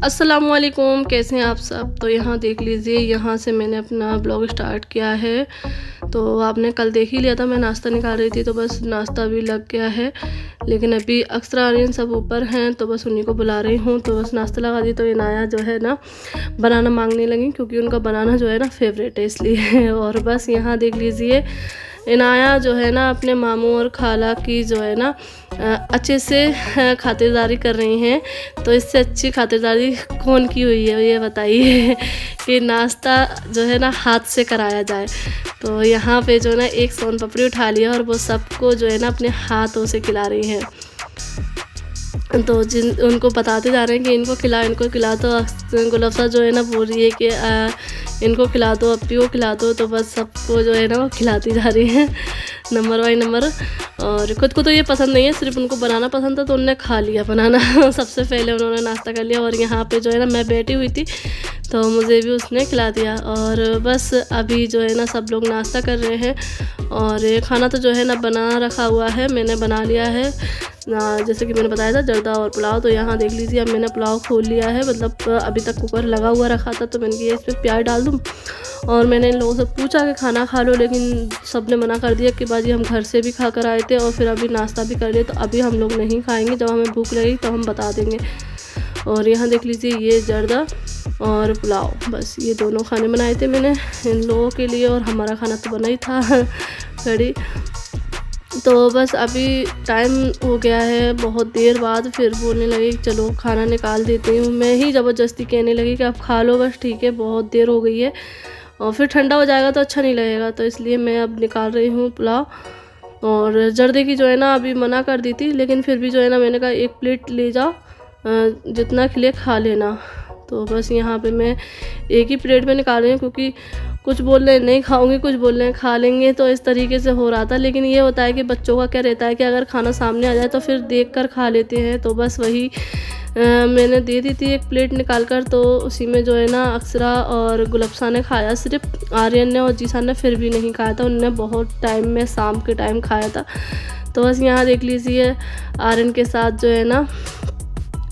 अस्सलामुअलैकुम, कैसे हैं आप सब। तो यहाँ देख लीजिए, यहाँ से मैंने अपना ब्लॉग स्टार्ट किया है। तो आपने कल देख ही लिया था, मैं नाश्ता निकाल रही थी, तो बस नाश्ता भी लग गया है। लेकिन अभी अक्सर आर्यन सब ऊपर हैं, तो बस उन्हीं को बुला रही हूँ। तो बस नाश्ता लगा दी। तो इनाया जो है ना बनाना मांगने लगी, क्योंकि उनका बनाना जो है ना फेवरेट है, इसलिए। और बस यहाँ देख लीजिए, इनाया जो है ना अपने मामू और खाला की जो है ना अच्छे से खातिरदारी कर रही हैं। तो इससे अच्छी खातिरदारी कौन की हुई है, ये बताइए। कि नाश्ता जो है ना हाथ से कराया जाए। तो यहाँ पे जो है ना एक सोन पापड़ी उठा लिया और वो सबको जो है ना अपने हाथों से खिला रही हैं। तो जिन उनको बताते जा रहे हैं कि इनको खिला। तो गुलफ्सा जो है ना बोल रही है कि इनको खिला दो, अप्पी को खिला दो। तो बस सबको जो है ना वो खिलाती जा रही हैं, नंबर बाई नंबर। और खुद को तो ये पसंद नहीं है, सिर्फ उनको बनाना पसंद था, तो उन्होंने खा लिया बनाना। सबसे पहले उन्होंने नाश्ता कर लिया। और यहाँ पे जो है ना मैं बैठी हुई थी, तो मुझे भी उसने खिला दिया। और बस अभी जो है ना सब लोग नाश्ता कर रहे हैं। और खाना तो जो है ना बना रखा हुआ है, मैंने बना लिया है जैसे कि मैंने बताया था, जर्दा और पुलाव। तो यहाँ देख लीजिए, अब मैंने पुलाव खोल लिया है, मतलब अभी तक कुकर लगा हुआ रखा था, तो मैंने किया इसमें प्याज डाल दूँ। और मैंने इन लोगों से पूछा कि खाना खा लो, लेकिन सब ने मना कर दिया कि बाजी हम घर से भी खा कर आए थे और फिर अभी नाश्ता भी कर लिए, तो अभी हम लोग नहीं खाएंगे, जब हमें भूख लगेगी तो हम बता देंगे। और यहाँ देख लीजिए, ये जर्दा और पुलाव, बस ये दोनों खाने बनाए थे मैंने इन लोगों के लिए। और हमारा खाना तो बना ही था कड़ी। तो बस अभी टाइम हो गया है बहुत देर बाद, फिर बोलने लगी चलो खाना निकाल देती हूँ। मैं ही ज़बरदस्ती कहने लगी कि आप खा लो, बस ठीक है, बहुत देर हो गई है और फिर ठंडा हो जाएगा तो अच्छा नहीं लगेगा। तो इसलिए मैं अब निकाल रही हूँ पुलाव। और जर्दे की जो है ना अभी मना कर दी थी, लेकिन फिर भी जो है ना मैंने कहा एक प्लेट ले जाओ, जितना खिले खा लेना। तो बस यहाँ पे मैं एक ही प्लेट में निकाल रही हूँ, क्योंकि कुछ बोल रहे हैं नहीं खाऊंगी, कुछ बोल रहे हैं खा लेंगे, तो इस तरीके से हो रहा था। लेकिन ये होता है कि बच्चों का क्या रहता है कि अगर खाना सामने आ जाए तो फिर देख कर खा लेते हैं। तो बस वही मैंने दे दी थी एक प्लेट निकाल कर। तो उसी में जो है ना अक्सरा और गुलफ्सा ने खाया, सिर्फ आर्यन ने और जीसान ने फिर भी नहीं खाया था, उन्होंने बहुत टाइम में शाम के टाइम खाया था। तो बस यहाँ देख लीजिए, आर्यन के साथ जो है ना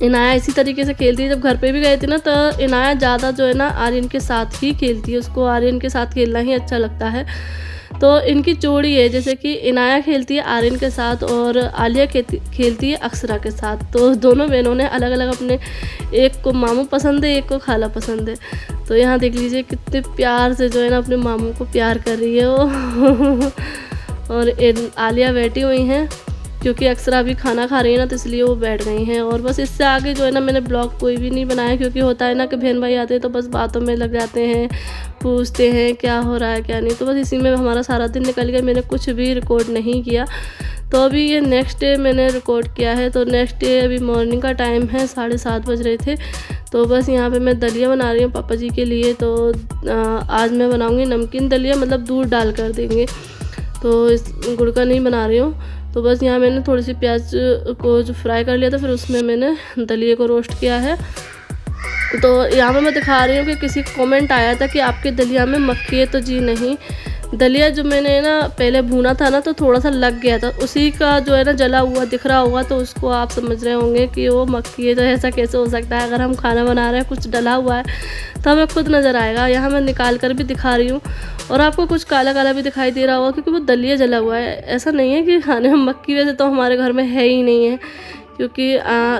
इनाया इसी तरीके से खेलती है। जब घर पे भी गए थे ना, तो इनाया ज़्यादा जो है ना आर्यन के साथ ही खेलती है, उसको आर्यन के साथ खेलना ही अच्छा लगता है। तो इनकी जोड़ी है, जैसे कि इनाया खेलती है आर्यन के साथ और आलिया खेलती है अक्सरा के साथ। तो दोनों बहनों ने अलग अलग अपने, एक को मामू पसंद है, एक को खाला पसंद है। तो यहाँ देख लीजिए कितने प्यार से जो है ना अपने मामू को प्यार कर रही है वो। और आलिया बैठी हुई हैं, क्योंकि अक्सर अभी खाना खा रही है ना, तो इसलिए वो बैठ गई हैं। और बस इससे आगे जो है ना मैंने ब्लॉग कोई भी नहीं बनाया, क्योंकि होता है ना कि बहन भाई आते हैं तो बस बातों में लग जाते हैं, पूछते हैं क्या हो रहा है क्या नहीं। तो बस इसी में हमारा सारा दिन निकल गया, मैंने कुछ भी रिकॉर्ड नहीं किया। तो अभी ये नेक्स्ट डे मैंने रिकॉर्ड किया है। तो नेक्स्ट डे अभी मॉर्निंग का टाइम है, 7:30 बज रहे थे। तो बस यहाँ पे मैं दलिया बना रही हूँ पापा जी के लिए। तो आज मैं बनाऊँगी नमकीन दलिया, मतलब दूध डाल कर देंगे, तो इस गुड़ का नहीं बना रही हूँ। तो बस यहाँ मैंने थोड़ी सी प्याज को जो फ्राई कर लिया था, फिर उसमें मैंने दलिए को रोस्ट किया है। तो यहाँ पे मैं दिखा रही हूँ कि किसी का कमेंट आया था कि आपके दलिया में मक्खी है, तो जी नहीं, दलिया जो मैंने ना पहले भूना था ना, तो थोड़ा सा लग गया था, उसी का जो है ना जला हुआ दिख रहा होगा, तो उसको आप समझ रहे होंगे कि वो मक्खी है। तो ऐसा कैसे हो सकता है, अगर हम खाना बना रहे हैं कुछ डला हुआ है तो हमें खुद नज़र आएगा। यहाँ मैं निकाल कर भी दिखा रही हूँ, और आपको कुछ काला काला भी दिखाई दे रहा होगा, क्योंकि वो दलिया जला हुआ है। ऐसा नहीं है कि खाने में मक्खी, वैसे तो हमारे घर में है ही नहीं है, क्योंकि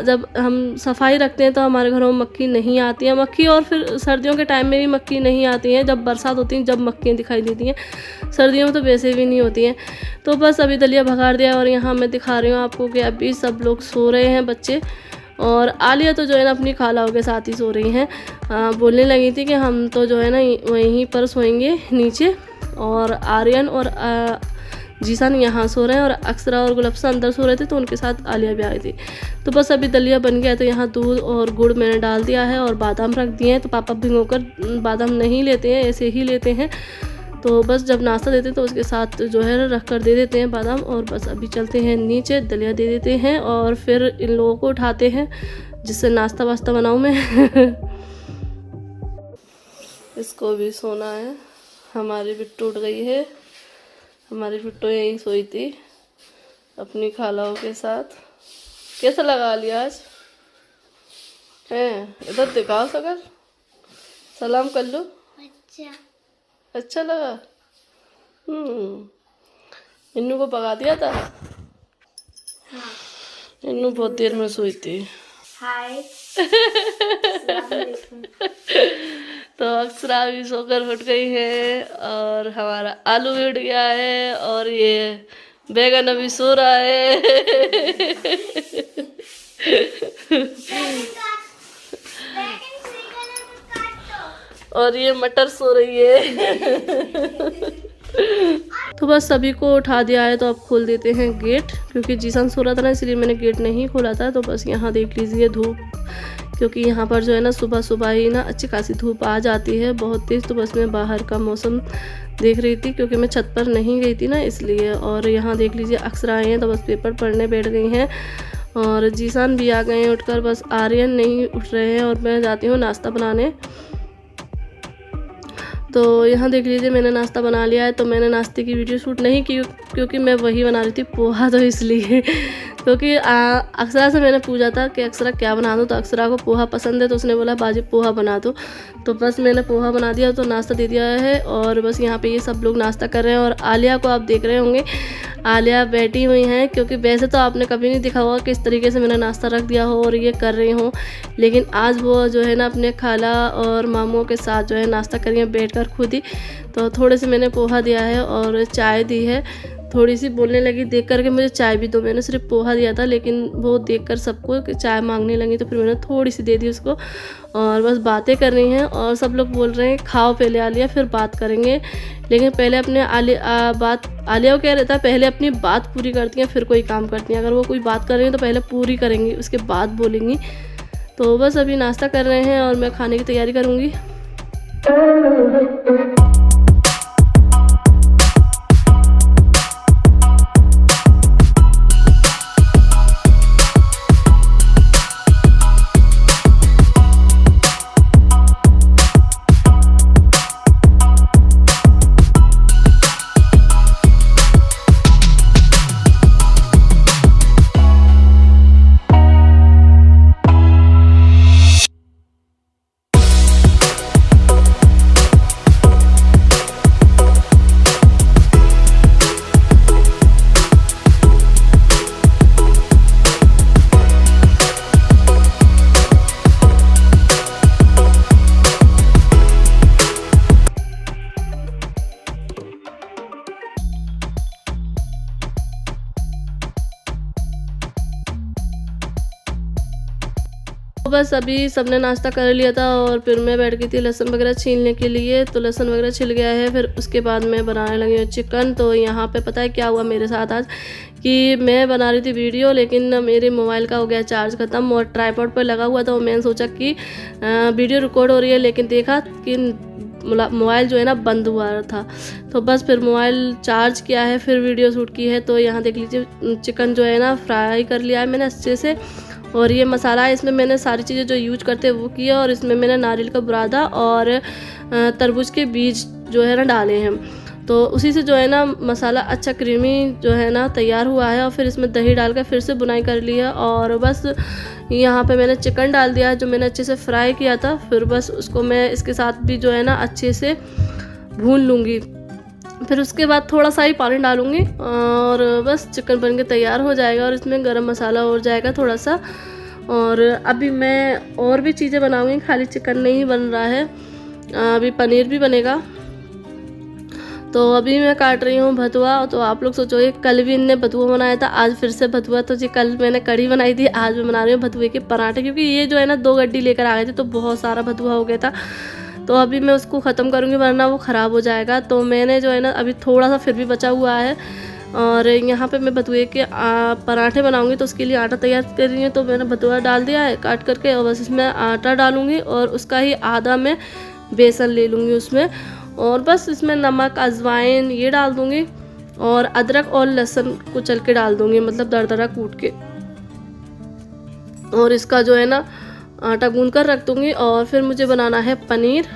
जब हम सफाई रखते हैं तो हमारे घरों में मक्खी नहीं आती है। मक्खी, और फिर सर्दियों के टाइम में भी मक्खी नहीं आती हैं, जब बरसात होती है जब मक्खियाँ दिखाई देती हैं, सर्दियों में तो वैसे भी नहीं होती हैं। तो बस अभी दलिया भगाड़ दिया, और यहाँ मैं दिखा रही हूँ आपको कि अभी सब लोग सो रहे हैं बच्चे। और आलिया तो जो है ना अपनी खालाओं के साथ ही सो रही हैं। बोलने लगी थी कि हम तो जो है ना वहीं पर सोएंगे नीचे, और आर्यन और जीसान यहाँ सो रहे हैं, और अक्सरा और गुलफ्सा अंदर सो रहे थे, तो उनके साथ आलिया भी आई थी। तो बस अभी दलिया बन गया। तो यहाँ दूध और गुड़ मैंने डाल दिया है, और बादाम रख दिए हैं। तो पापा भिगोकर बादाम नहीं लेते हैं, ऐसे ही लेते हैं। तो बस जब नाश्ता देते हैं तो उसके साथ जो है रख कर दे देते हैं बादाम। और बस अभी चलते हैं नीचे, दलिया दे देते हैं, और फिर इन लोगों को उठाते हैं, जिससे नाश्ता वास्ता बनाऊँ मैं। इसको भी सोना है, हमारी भी टूट गई है। हमारी बिट्टो यहीं सोई थी अपनी खालाओं के साथ। कैसा लगा लिया आज? है। इधर दिखाओ सगर, सलाम कर लो। अच्छा लगा। इन्नू को पका दिया था। हाँ। इन्नू बहुत देर में सोई थी। हाय। तो अक्षरा भी सोकर उठ गई है और हमारा आलू भी उठ गया है और ये बैगन अभी सो रहा है। और ये मटर सो रही है। तो बस सभी को उठा दिया है, तो अब खोल देते हैं गेट, क्योंकि जीसन सो रहा था ना, इसलिए मैंने गेट नहीं खोला था। तो बस यहाँ देख लीजिए धूप, क्योंकि यहाँ पर जो है ना सुबह सुबह ही ना अच्छी खासी धूप आ जाती है बहुत तेज़। तो बस मैं बाहर का मौसम देख रही थी, क्योंकि मैं छत पर नहीं गई थी ना इसलिए। और यहाँ देख लीजिए अक्षरा आई हैं, तो बस पेपर पढ़ने बैठ गई हैं। और जीसान भी आ गए हैं उठकर, बस आर्यन नहीं उठ रहे हैं। और मैं जाती हूँ नाश्ता बनाने। तो यहाँ देख लीजिए मैंने नाश्ता बना लिया है। तो मैंने नाश्ते की वीडियो शूट नहीं की, क्योंकि मैं वही बना रही थी पोहा, तो इसलिए। क्योंकि अक्षरा से मैंने पूछा था कि अक्षरा क्या बना दूँ, तो अक्षरा को पोहा पसंद है, तो उसने बोला बाजी पोहा बना दो। तो बस मैंने पोहा बना दिया, तो नाश्ता दे दिया है। और बस यहाँ पे ये सब लोग नाश्ता कर रहे हैं। और आलिया को आप देख रहे होंगे, आलिया बैठी हुई हैं, क्योंकि वैसे तो आपने कभी नहीं देखा होगा किस तरीके से मैंने नाश्ता रख दिया हो और ये कर रही हूँ। लेकिन आज वो जो है ना अपने खाला और मामू के साथ जो है नाश्ता कर रही हैं बैठ कर खुद ही। तो थोड़े से मैंने पोहा दिया है और चाय दी है। थोड़ी सी बोलने लगी देख कर के मुझे चाय भी दो, मैंने सिर्फ पोहा दिया था, लेकिन वो देखकर सबको चाय मांगने लगी, तो फिर मैंने थोड़ी सी दे दी उसको। और बस बातें कर रही हैं, और सब लोग बोल रहे हैं खाओ पहले आलिया, फिर बात करेंगे। लेकिन पहले अपने आलिया को कह रहता है पहले अपनी बात पूरी करती हैं फिर कोई काम करती हैं। अगर वो कोई बात कर रही हैं तो पहले पूरी करेंगी, उसके बाद बोलेंगी। तो बस अभी नाश्ता कर रहे हैं और मैं खाने की तैयारी करूँगी। बस अभी सबने नाश्ता कर लिया था और फिर मैं बैठ गई थी लहसुन वगैरह छीलने के लिए। तो लहसुन वगैरह छिल गया है, फिर उसके बाद मैं बनाने लगी हूँ चिकन। तो यहाँ पे पता है क्या हुआ मेरे साथ आज, कि मैं बना रही थी वीडियो, लेकिन मेरे मोबाइल का हो गया चार्ज ख़त्म और ट्राईपॉड पर लगा हुआ था। और मैंने सोचा कि वीडियो रिकॉर्ड हो रही है, लेकिन देखा कि मोबाइल जो है ना बंद हुआ था। तो बस फिर मोबाइल चार्ज किया है, फिर वीडियो शूट की है। तो यहाँ देख लीजिए चिकन जो है ना फ्राई कर लिया है मैंने अच्छे से। और ये मसाला है, इसमें मैंने सारी चीज़ें जो यूज करते हैं वो किया। और इसमें मैंने नारियल का बुरादा और तरबूज के बीज जो है ना डाले हैं। तो उसी से जो है ना मसाला अच्छा क्रीमी जो है ना तैयार हुआ है। और फिर इसमें दही डाल कर फिर से बुनाई कर लिया। और बस यहाँ पे मैंने चिकन डाल दिया जो मैंने अच्छे से फ्राई किया था। फिर बस उसको मैं इसके साथ भी जो है ना अच्छे से भून लूँगी। फिर उसके बाद थोड़ा सा ही पानी डालूँगी और बस चिकन बन के तैयार हो जाएगा। और इसमें गरम मसाला हो जाएगा थोड़ा सा। और अभी मैं और भी चीज़ें बनाऊँगी, खाली चिकन नहीं बन रहा है, अभी पनीर भी बनेगा। तो अभी मैं काट रही हूँ भतुआ। तो आप लोग सोचोगे कल भी इनने भतुआ बनाया था, आज फिर से भतुआ। तो जी कल मैंने कढ़ी बनाई थी, आज मैं बना रही हूँ भतुए के पराठे, क्योंकि ये जो है ना 2 गड्डी लेकर आ गए थे, तो बहुत सारा भतुआ हो गया था। तो अभी मैं उसको ख़त्म करूँगी, वरना वो ख़राब हो जाएगा। तो मैंने जो है ना अभी थोड़ा सा फिर भी बचा हुआ है। और यहाँ पे मैं भतुए के पराठे बनाऊँगी, तो उसके लिए आटा तैयार कर रही हूँ। तो मैंने भतुआ डाल दिया है काट करके, और बस इसमें आटा डालूँगी और उसका ही आधा मैं बेसन ले लूँगी उसमें। और बस इसमें नमक अजवाइन ये डाल दूँगी और अदरक और लहसुन कुचल के डाल दूँगी, मतलब दरदरा कूट के। और इसका जो है ना आटा गूंद कर रख दूँगी। और फिर मुझे बनाना है पनीर।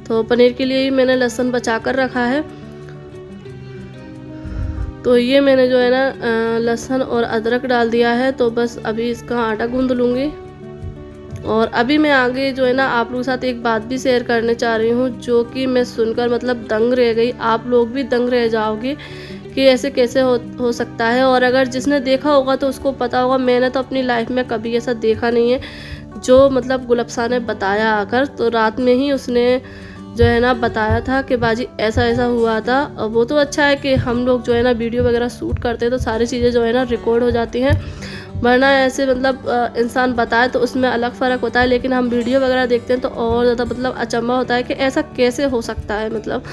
तो पनीर के लिए ही मैंने लहसुन बचा कर रखा है। तो ये मैंने जो है ना लहसुन और अदरक डाल दिया है। तो बस अभी इसका आटा गूंद लूँगी। और अभी मैं आगे जो है ना आप लोगों के साथ एक बात भी शेयर करने चाह रही हूँ, जो कि मैं सुनकर मतलब दंग रह गई। आप लोग भी दंग रह जाओगे कि ऐसे कैसे हो सकता है। और अगर जिसने देखा होगा तो उसको पता होगा। मैंने तो अपनी लाइफ में कभी ऐसा देखा नहीं है जो मतलब गुलफ्सा ने बताया आकर। तो रात में ही उसने जो है ना बताया था कि बाजी ऐसा ऐसा हुआ था। और वो तो अच्छा है कि हम लोग जो है ना वीडियो वगैरह शूट करते हैं तो सारी चीज़ें जो है ना रिकॉर्ड हो जाती हैं, वरना ऐसे मतलब इंसान बताए तो उसमें अलग फ़र्क होता है। लेकिन हम वीडियो वगैरह देखते हैं तो और ज़्यादा मतलब अचंभा होता है कि ऐसा कैसे हो सकता है मतलब।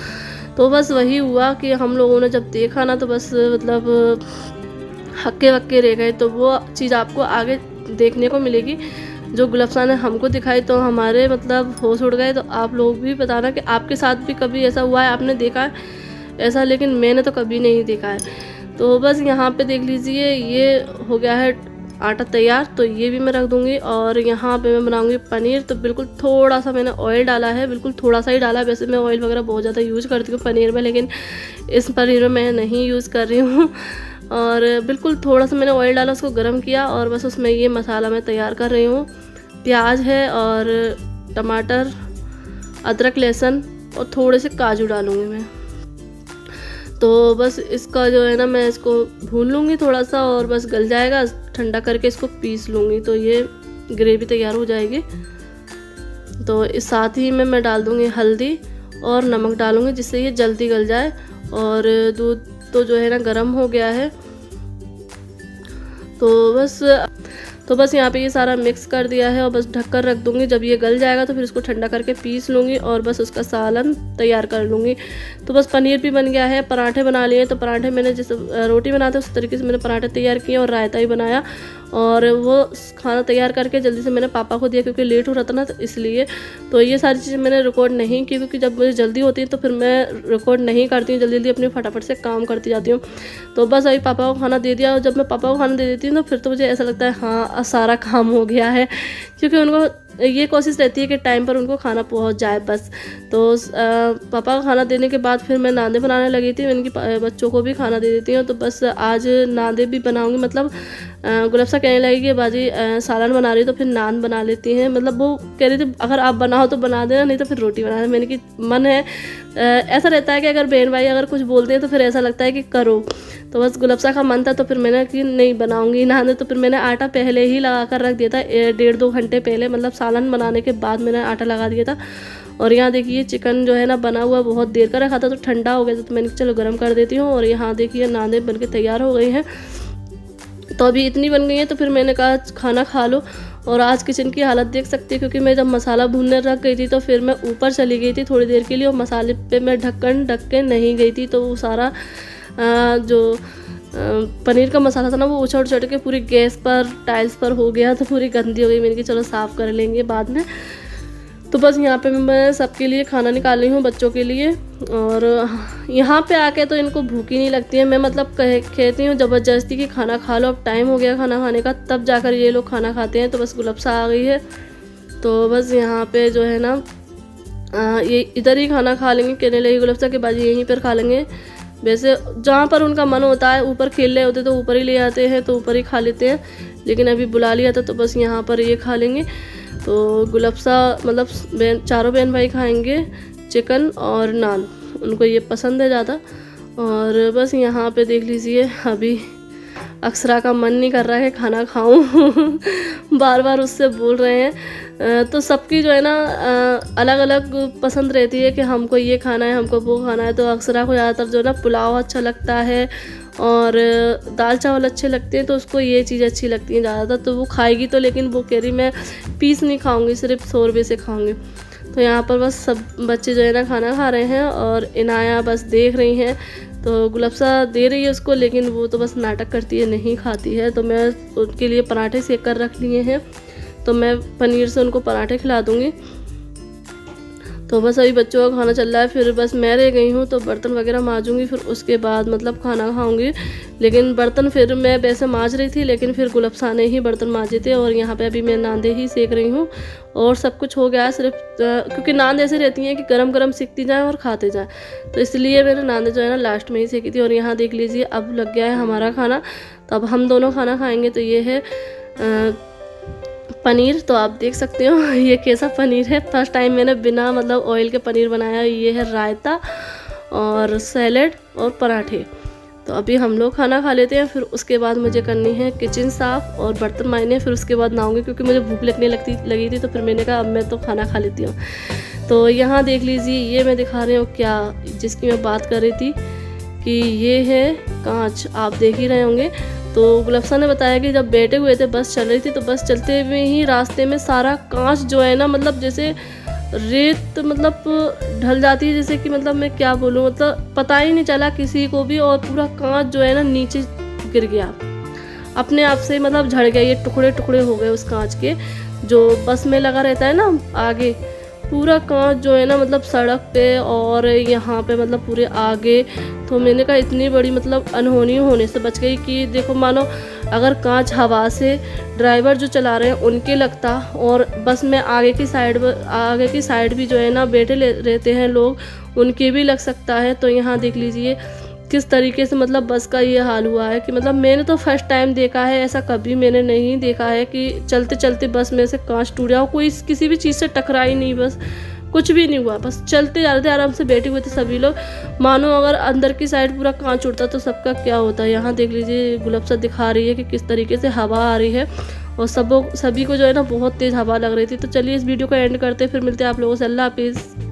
तो बस वही हुआ कि हम लोगों ने जब देखा ना तो बस मतलब हक्के वक्के रह गए। तो वो चीज़ आपको आगे देखने को मिलेगी जो गुलफ्सा ने हमको दिखाई, तो हमारे मतलब होश उड़ गए। तो आप लोग भी बताना कि आपके साथ भी कभी ऐसा हुआ है, आपने देखा है ऐसा, लेकिन मैंने तो कभी नहीं देखा है। तो बस यहाँ पे देख लीजिए ये हो गया है आटा तैयार, तो ये भी मैं रख दूँगी। और यहाँ पे मैं बनाऊँगी पनीर। तो बिल्कुल थोड़ा सा मैंने ऑयल डाला है, बिल्कुल थोड़ा सा ही डाला है। वैसे मैं ऑयल वगैरह बहुत ज़्यादा यूज़ करती हूँ पनीर में, लेकिन इस पनीर में मैं नहीं यूज़ कर रही हूँ। और बिल्कुल थोड़ा सा मैंने ऑयल डाला, उसको गर्म किया और बस उसमें ये मसाला मैं तैयार कर रही हूँ। प्याज है और टमाटर, अदरक, लहसुन और थोड़े से काजू डालूँगी मैं। तो बस इसका जो है ना मैं इसको भून लूँगी थोड़ा सा और बस गल जाएगा। ठंडा करके इसको पीस लूँगी तो ये ग्रेवी तैयार हो जाएगी। तो इस साथ ही में मैं डाल दूँगी हल्दी और नमक डालूँगी जिससे ये जल्दी गल जाए। और दूध तो जो है ना गर्म हो गया है। तो बस यहाँ पे ये सारा मिक्स कर दिया है और बस ढककर रख दूँगी। जब ये गल जाएगा तो फिर इसको ठंडा करके पीस लूँगी और बस उसका सालन तैयार कर लूँगी। तो बस पनीर भी बन गया है। पराठे बना लिए, तो पराठे मैंने जैसे रोटी बनाते उस तरीके से मैंने पराठे तैयार किए और रायता ही बनाया। और वो खाना तैयार करके जल्दी से मैंने पापा को दिया क्योंकि लेट हो रहा था ना, तो इसलिए। तो ये सारी चीज़ें मैंने रिकॉर्ड नहीं की क्योंकि जब मुझे जल्दी होती है तो फिर मैं रिकॉर्ड नहीं करती हूँ, जल्दी जल्दी अपने फटाफट से काम करती जाती हूँ। तो बस अभी पापा को खाना दे दिया। और जब मैं पापा को खाना दे देती हूँ तो फिर तो मुझे ऐसा लगता है हाँ सारा काम हो गया है, क्योंकि उनको ये कोशिश रहती है कि टाइम पर उनको खाना पहुंच जाए बस। तो पापा को खाना देने के बाद फिर मैं नांदे बनाने लगी थी। इनकी बच्चों को भी खाना दे देती हूँ। तो बस आज नांदे भी बनाऊंगी। मतलब गुलफ्सा कहने लगी कि बाजी सालन बना रही तो फिर नान बना लेती हैं। मतलब वो कह रही थी अगर आप बनाओ तो बना देना, नहीं तो फिर रोटी बना देना। मैंने कि मन है, ऐसा रहता है कि अगर बहन भाई अगर कुछ बोलते हैं तो फिर ऐसा लगता है कि करो। तो बस गुलफ्सा का मन था तो फिर मैंने कि नहीं बनाऊंगी नान। तो फिर मैंने आटा पहले ही लगा कर रख दिया था, 1.5-2 घंटे पहले, मतलब सालन बनाने के बाद मैंने आटा लगा दिया था। और यहाँ देखिए चिकन जो है ना बना हुआ बहुत देर का रखा था तो ठंडा हो गया था, तो मैंने चलो गर्म कर देती हूँ। और यहाँ देखिए नांदे बन के तैयार हो गई हैं। तो अभी इतनी बन गई है तो फिर मैंने कहा खाना खा लो। और आज किचन की हालत देख सकती है क्योंकि मैं जब मसाला भूनने रख गई थी तो फिर मैं ऊपर चली गई थी थोड़ी देर के लिए और मसाले पे मैं ढक के नहीं गई थी। तो वो सारा जो पनीर का मसाला था ना वो उछड़ के पूरी गैस पर टाइल्स पर हो गया, तो पूरी गंदी हो गई। मैंने कि चलो साफ़ कर लेंगे बाद में। तो बस यहाँ पे मैं सबके लिए खाना निकाल रही हूँ बच्चों के लिए। और यहाँ पे आके तो इनको भूख ही नहीं लगती है। मैं मतलब कहती हूँ ज़बरदस्ती कि खाना खा लो, अब टाइम हो गया खाना खाने का, तब जाकर ये लोग खाना खाते हैं। तो बस गुलफ्सा आ गई है तो बस यहाँ पे जो है ना ये इधर ही खाना खा लेंगे। कहने लगी गुलफ्सा के बाजी यहीं पर खा लेंगे। वैसे जहाँ पर उनका मन होता है, ऊपर खेल रहे होते तो ऊपर ही ले आते हैं तो ऊपर ही खा लेते हैं, लेकिन अभी बुला लिया था तो बस यहाँ पर ये खा लेंगे। तो गुलफ्सा मतलब चारों बहन भाई खाएंगे चिकन और नान, उनको ये पसंद है ज़्यादा। और बस यहाँ पे देख लीजिए अभी अक्षरा का मन नहीं कर रहा है खाना खाऊं बार बार उससे बोल रहे हैं। तो सबकी जो है ना अलग अलग पसंद रहती है कि हमको ये खाना है, हमको वो खाना है। तो अक्षरा को ज़्यादातर जो है ना पुलाव अच्छा लगता है और दाल चावल अच्छे लगते हैं, तो उसको ये चीज़ अच्छी लगती है ज़्यादातर। तो वो खाएगी तो, लेकिन वो कह रही मैं पीस नहीं खाऊंगी, सिर्फ 100 रुपये से खाऊंगी। तो यहाँ पर बस सब बच्चे जो है ना खाना खा रहे हैं और इनाया बस देख रही हैं। तो गुलफ्सा दे रही है उसको, लेकिन वो तो बस नाटक करती है, नहीं खाती है। तो मैं उनके लिए पराठे सेक कर रख लिए हैं, तो मैं पनीर से उनको पराठे खिला दूँगी। तो बस अभी बच्चों का खाना चल रहा है, फिर बस मैं रह गई हूँ तो बर्तन वगैरह मांजूंगी, फिर उसके बाद मतलब खाना खाऊंगी। लेकिन बर्तन फिर मैं वैसे मांज रही थी, लेकिन फिर गुलफ्सा ने ही बर्तन मांजे थे। और यहाँ पे अभी मैं नांदे ही सेक रही हूँ और सब कुछ हो गया है, सिर्फ क्योंकि नांद ऐसे रहती हैं कि गरम गरम सीखती जाएँ और खाते जाएँ, तो इसलिए मैंने नांदे जो है ना लास्ट में ही सेकी थी। और यहाँ देख लीजिए अब लग गया है हमारा खाना, तो अब हम दोनों खाना खाएँगे। तो ये है पनीर तो आप देख सकते हो ये कैसा पनीर है। फर्स्ट टाइम मैंने बिना मतलब ऑयल के पनीर बनाया। ये है रायता और सैलेड और पराठे। तो अभी हम लोग खाना खा लेते हैं, फिर उसके बाद मुझे करनी है किचन साफ़ और बर्तन मांजने, फिर उसके बाद नहाऊंगी क्योंकि मुझे भूख लगी थी। तो फिर मैंने कहा अब मैं तो खाना खा लेती हूँ। तो यहाँ देख लीजिए, ये मैं दिखा रही हूँ क्या, जिसकी मैं बात कर रही थी कि ये है कांच, आप देख ही रहे होंगे। तो गुलफ्सा ने बताया कि जब बैठे हुए थे, बस चल रही थी, तो बस चलते हुए ही रास्ते में सारा कांच जो है ना, मतलब जैसे रेत मतलब ढल जाती है, जैसे कि मतलब मैं क्या बोलूँ, मतलब पता ही नहीं चला किसी को भी। और पूरा कांच जो है ना नीचे गिर गया अपने आप से, मतलब झड़ गया, ये टुकड़े टुकड़े हो गए उस कांच के जो बस में लगा रहता है ना आगे। पूरा कांच जो है ना मतलब सड़क पे और यहाँ पे मतलब पूरे आगे। तो मैंने कहा इतनी बड़ी मतलब अनहोनी होने से बच गई कि देखो, मानो अगर कांच हवा से ड्राइवर जो चला रहे हैं उनके लगता, और बस में आगे की साइड भी जो है ना बैठे रहते हैं लोग, उनके भी लग सकता है। तो यहाँ देख लीजिए किस तरीके से मतलब बस का ये हाल हुआ है कि मतलब मैंने तो फर्स्ट टाइम देखा है, ऐसा कभी मैंने नहीं देखा है कि चलते चलते बस में से कांच टूट गया हो। कोई किसी भी चीज़ से टकरा ही नहीं, बस कुछ भी नहीं हुआ, बस चलते जा रहे थे, आराम से बैठे हुए थे सभी लोग। मानो अगर अंदर की साइड पूरा कांच उड़ता तो सबका क्या होता। यहाँ देख लीजिए गुलफ्सा दिखा रही है कि किस तरीके से हवा आ रही है और सभी को जो है ना बहुत तेज़ हवा लग रही थी। तो चलिए इस वीडियो को एंड करते, फिर मिलते हैं आप लोगों से। अल्लाह हाफिज़।